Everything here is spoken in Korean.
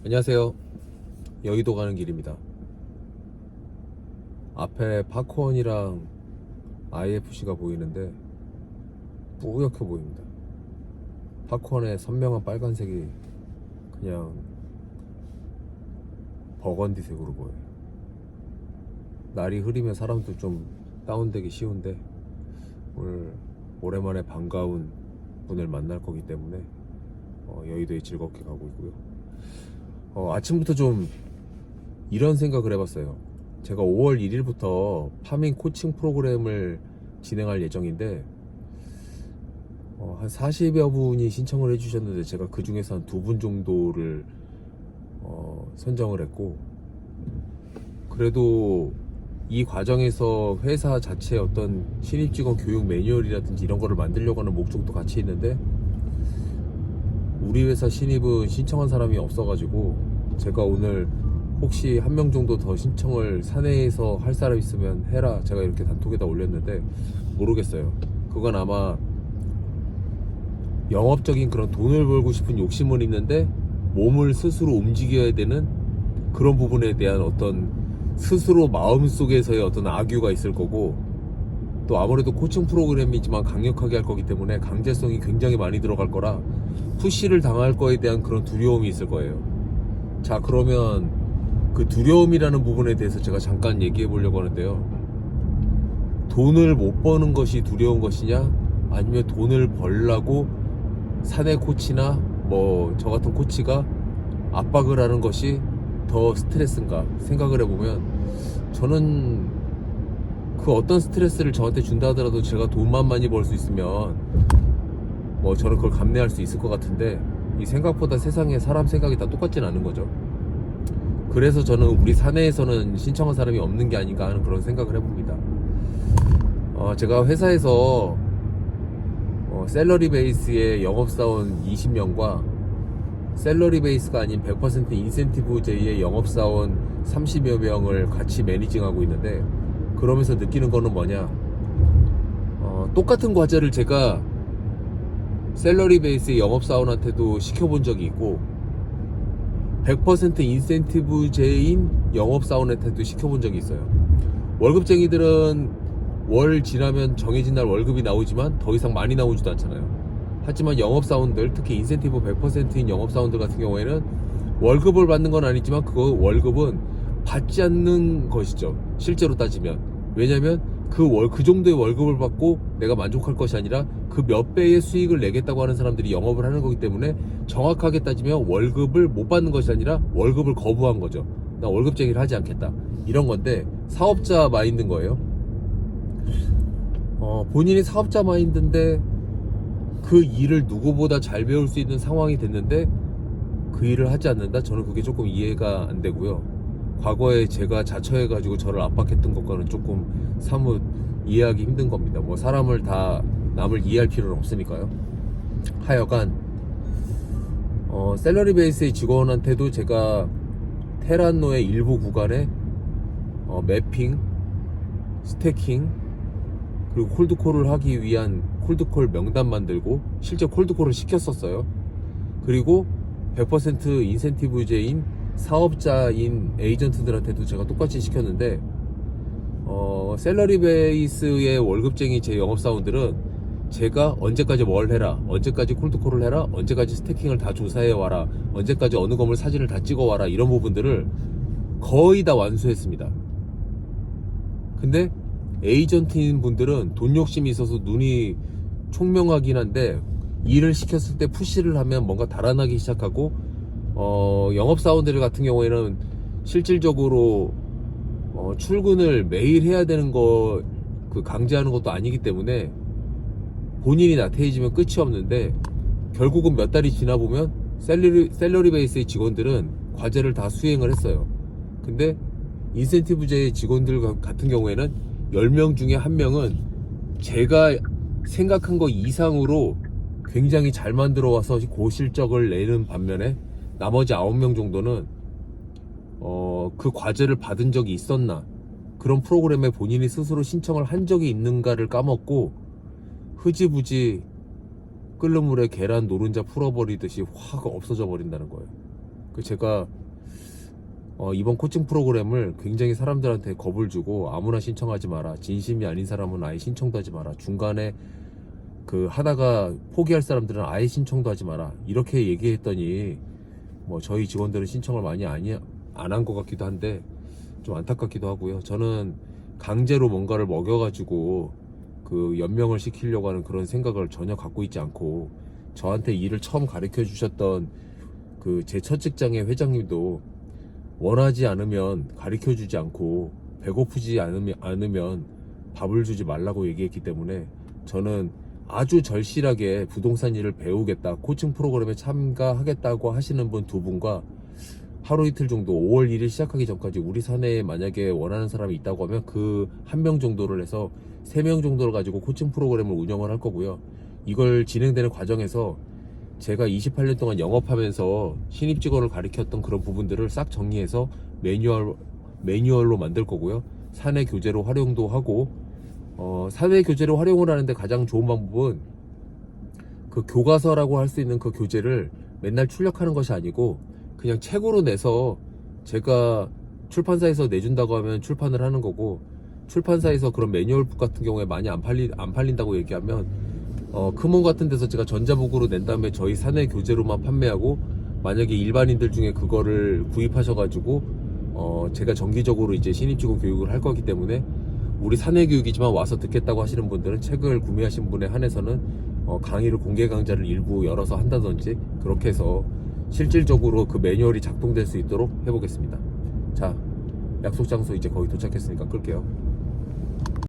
안녕하세요. 여의도 가는 길입니다. 앞에 파크원이랑 IFC가 보이는데 뿌옇게 보입니다. 파크원의 선명한 빨간색이 그냥 버건디색으로 보여요. 날이 흐리면 사람도 좀 다운되기 쉬운데 오늘 오랜만에 반가운 분을 만날 거기 때문에 여의도에 즐겁게 가고 있고요. 아침부터 좀 이런 생각을 해봤어요. 제가 5월 1일부터 파밍 코칭 프로그램을 진행할 예정인데 한 40여 분이 신청을 해주셨는데 제가 그 중에서 한 2분 정도를 선정을 했고, 그래도 이 과정에서 회사 자체의 어떤 신입직원 교육 매뉴얼이라든지 이런 거를 만들려고 하는 목적도 같이 있는데, 우리 회사 신입은 신청한 사람이 없어가지고 제가 오늘 혹시 한 명 정도 더 신청을 사내에서 할 사람 있으면 해라, 제가 이렇게 단톡에다 올렸는데 모르겠어요. 그건 아마 영업적인 그런 돈을 벌고 싶은 욕심은 있는데 몸을 스스로 움직여야 되는 그런 부분에 대한 어떤 스스로 마음속에서의 어떤 악유가 있을 거고, 또 아무래도 코칭 프로그램이지만 강력하게 할 거기 때문에 강제성이 굉장히 많이 들어갈 거라 푸시를 당할 거에 대한 그런 두려움이 있을 거예요. 자, 그러면 그 두려움이라는 부분에 대해서 제가 잠깐 얘기해 보려고 하는데요. 돈을 못 버는 것이 두려운 것이냐, 아니면 돈을 벌라고 사내 코치나 뭐 저 같은 코치가 압박을 하는 것이 더 스트레스인가 생각을 해보면, 저는 그 어떤 스트레스를 저한테 준다 하더라도 제가 돈만 많이 벌 수 있으면 뭐 저는 그걸 감내할 수 있을 것 같은데, 이 생각보다 세상에 사람 생각이 다 똑같진 않은 거죠. 그래서 저는 우리 사내에서는 신청한 사람이 없는 게 아닌가 하는 그런 생각을 해봅니다. 제가 회사에서 샐러리 베이스의 영업사원 20명과 샐러리 베이스가 아닌 100% 인센티브제의 영업사원 30여 명을 같이 매니징하고 있는데, 그러면서 느끼는 거는 뭐냐, 똑같은 과제를 제가 샐러리 베이스의 영업사원한테도 시켜본 적이 있고 100% 인센티브제인 영업사원한테도 시켜본 적이 있어요. 월급쟁이들은 월 지나면 정해진 날 월급이 나오지만 더 이상 많이 나오지도 않잖아요. 하지만 영업사원들, 특히 인센티브 100%인 영업사원들 같은 경우에는 월급을 받는 건 아니지만 그 월급은 받지 않는 것이죠, 실제로 따지면. 왜냐면 그 정도의 월급을 받고 내가 만족할 것이 아니라 그 몇 배의 수익을 내겠다고 하는 사람들이 영업을 하는 거기 때문에, 정확하게 따지면 월급을 못 받는 것이 아니라 월급을 거부한 거죠. 나 월급쟁이를 하지 않겠다, 이런 건데, 사업자 마인드인 거예요. 본인이 사업자 마인드인데 그 일을 누구보다 잘 배울 수 있는 상황이 됐는데 그 일을 하지 않는다? 저는 그게 조금 이해가 안 되고요. 과거에 제가 자처해가지고 저를 압박했던 것과는 조금 사뭇 이해하기 힘든 겁니다. 뭐 사람을 다 남을 이해할 필요는 없으니까요. 하여간 샐러리 베이스의 직원한테도 제가 테란노의 일부 구간에 매핑, 스태킹, 그리고 콜드콜을 하기 위한 콜드콜 명단 만들고 실제 콜드콜을 시켰었어요. 그리고 100% 인센티브제인 사업자인 에이전트들한테도 제가 똑같이 시켰는데, 샐러리 베이스의 월급쟁이 제 영업사원들은 제가 언제까지 뭘 해라, 언제까지 콜드콜을 해라, 언제까지 스태킹을 다 조사해 와라, 언제까지 어느 건물 사진을 다 찍어 와라, 이런 부분들을 거의 다 완수했습니다. 근데 에이전트인 분들은 돈 욕심이 있어서 눈이 총명하긴 한데, 일을 시켰을 때 푸시를 하면 뭔가 달아나기 시작하고, 영업사원들 같은 경우에는 실질적으로 출근을 매일 해야 되는 거 강제하는 것도 아니기 때문에 본인이 나태해지면 끝이 없는데, 결국은 몇 달이 지나 보면 샐러리 베이스의 직원들은 과제를 다 수행을 했어요. 근데 인센티브제의 직원들 같은 경우에는 10명 중에 1명은 제가 생각한 거 이상으로 굉장히 잘 만들어 와서 고실적을 내는 반면에, 나머지 9명 정도는 그 과제를 받은 적이 있었나, 그런 프로그램에 본인이 스스로 신청을 한 적이 있는가를 까먹고 흐지부지 끓는 물에 계란 노른자 풀어버리듯이 확 없어져 버린다는 거예요. 제가 이번 코칭 프로그램을 굉장히 사람들한테 겁을 주고 아무나 신청하지 마라, 진심이 아닌 사람은 아예 신청도 하지 마라, 중간에 하다가 포기할 사람들은 아예 신청도 하지 마라, 이렇게 얘기했더니 저희 직원들은 신청을 많이 안 한 것 같기도 한데 좀 안타깝기도 하고요. 저는 강제로 뭔가를 먹여가지고 연명을 시키려고 하는 그런 생각을 전혀 갖고 있지 않고, 저한테 일을 처음 가르쳐 주셨던 제 첫 직장의 회장님도 원하지 않으면 가르쳐 주지 않고 배고프지 않으면 밥을 주지 말라고 얘기했기 때문에, 저는 아주 절실하게 부동산 일을 배우겠다, 코칭 프로그램에 참가하겠다고 하시는 분 두 분과 하루 이틀 정도 5월 1일 시작하기 전까지 우리 사내에 만약에 원하는 사람이 있다고 하면 그 한 명 정도를 해서 3명 정도를 가지고 코칭 프로그램을 운영을 할 거고요. 이걸 진행되는 과정에서 제가 28년 동안 영업하면서 신입 직원을 가르쳤던 그런 부분들을 싹 정리해서 매뉴얼로 만들 거고요. 사내 교재로 활용도 하고, 사내 교재로 활용을 하는데 가장 좋은 방법은 교과서라고 할 수 있는 그 교재를 맨날 출력하는 것이 아니고 그냥 책으로 내서 제가 출판사에서 내준다고 하면 출판을 하는 거고, 출판사에서 그런 매뉴얼북 같은 경우에 많이 안 팔린다고 얘기하면 크몬 같은 데서 제가 전자북으로 낸 다음에 저희 사내 교재로만 판매하고, 만약에 일반인들 중에 그거를 구입하셔가지고 제가 정기적으로 이제 신입직원 교육을 할 거기 때문에, 우리 사내 교육이지만 와서 듣겠다고 하시는 분들은 책을 구매하신 분에 한해서는 강의를 공개 강좌를 일부 열어서 한다든지, 그렇게 해서 실질적으로 그 매뉴얼이 작동될 수 있도록 해보겠습니다. 자, 약속 장소 이제 거의 도착했으니까 끌게요.